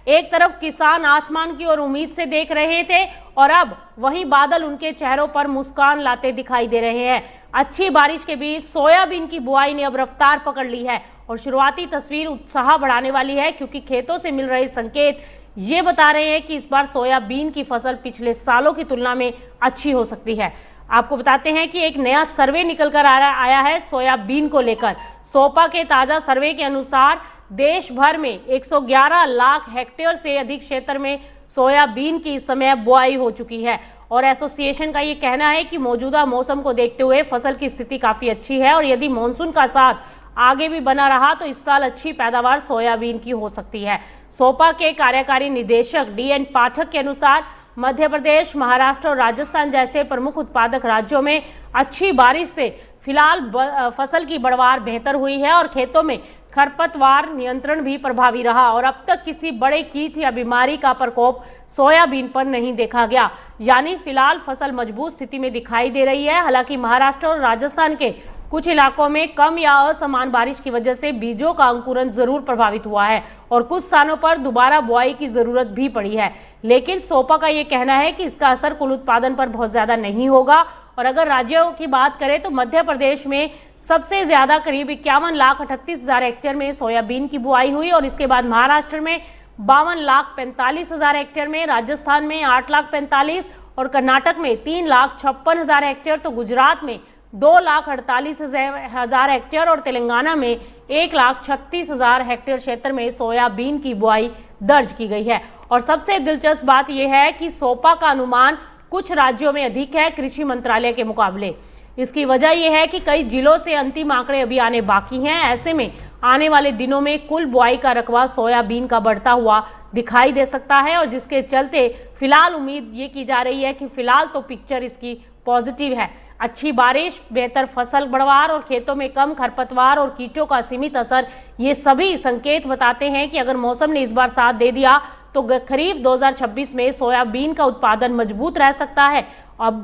एक तरफ किसान आसमान की ओर उम्मीद से देख रहे थे और अब वहीं बादल उनके चेहरों पर मुस्कान लाते दिखाई दे रहे हैं। अच्छी बारिश के बीच सोयाबीन की बुआई ने अब रफ्तार पकड़ ली है और शुरुआती तस्वीर उत्साह बढ़ाने वाली है, क्योंकि खेतों से मिल रहे संकेत ये बता रहे हैं कि इस बार सोयाबीन की फसल पिछले सालों की तुलना में अच्छी हो सकती है। आपको बताते हैं कि एक नया सर्वे निकल कर आया है सोयाबीन को लेकर। सोपा के ताजा सर्वे के अनुसार देश भर में 111 लाख हेक्टेयर से अधिक क्षेत्र में सोयाबीन की इस समय बुआई हो चुकी है और एसोसिएशन का ये कहना है कि मौजूदा मौसम को देखते हुए फसल की स्थिति काफी अच्छी है और यदि मानसून का साथ आगे भी बना रहा तो इस साल अच्छी पैदावार सोयाबीन की हो सकती है। सोपा के कार्यकारी निदेशक DN पाठक के अनुसार मध्य प्रदेश, महाराष्ट्र और राजस्थान जैसे प्रमुख उत्पादक राज्यों में अच्छी बारिश से फिलहाल फसल की बढ़वार बेहतर हुई है और खेतों में खरपतवार नियंत्रण भी प्रभावी रहा और अब तक किसी बड़े कीट या बीमारी का प्रकोप सोयाबीन पर नहीं देखा गया, यानी फिलहाल फसल मजबूत स्थिति में दिखाई दे रही है। हालांकि महाराष्ट्र और राजस्थान के कुछ इलाकों में कम या असमान बारिश की वजह से बीजों का अंकुरण जरूर प्रभावित हुआ है और कुछ स्थानों पर दोबारा बुआई की जरूरत भी पड़ी है, लेकिन सोपा का ये कहना है कि इसका असर कुल उत्पादन पर बहुत ज्यादा नहीं होगा। और अगर राज्यों की बात करें तो मध्य प्रदेश में सबसे ज्यादा करीब 51,38,000 हेक्टेयर में सोयाबीन की बुआई हुई और इसके बाद महाराष्ट्र में 52,45,000 हेक्टेयर में, राजस्थान में 8,45,000 और कर्नाटक में 3,56,000 हेक्टेयर, तो गुजरात में 2,48,000 हेक्टेयर और तेलंगाना में 1,36,000 हेक्टेयर क्षेत्र में सोयाबीन की बुआई दर्ज की गई है। और सबसे दिलचस्प बात यह है कि सोपा का अनुमान कुछ राज्यों में अधिक है कृषि मंत्रालय के मुकाबले। इसकी वजह यह है कि कई जिलों से अंतिम आंकड़े अभी आने बाकी हैं। ऐसे में आने वाले दिनों में कुल बुआई का रकबा सोयाबीन का बढ़ता हुआ दिखाई दे सकता है और जिसके चलते फिलहाल उम्मीद ये की जा रही है कि फिलहाल तो पिक्चर इसकी पॉजिटिव है। अच्छी बारिश, बेहतर फसल बढ़वार और खेतों में कम खरपतवार और कीटों का सीमित असर, ये सभी संकेत बताते हैं कि अगर मौसम ने इस बार साथ दे दिया तो खरीफ 2026 में सोयाबीन का उत्पादन मजबूत रह सकता है। अब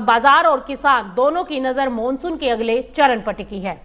बाजार और किसान दोनों की नजर मॉनसून के अगले चरण पर टिकी है।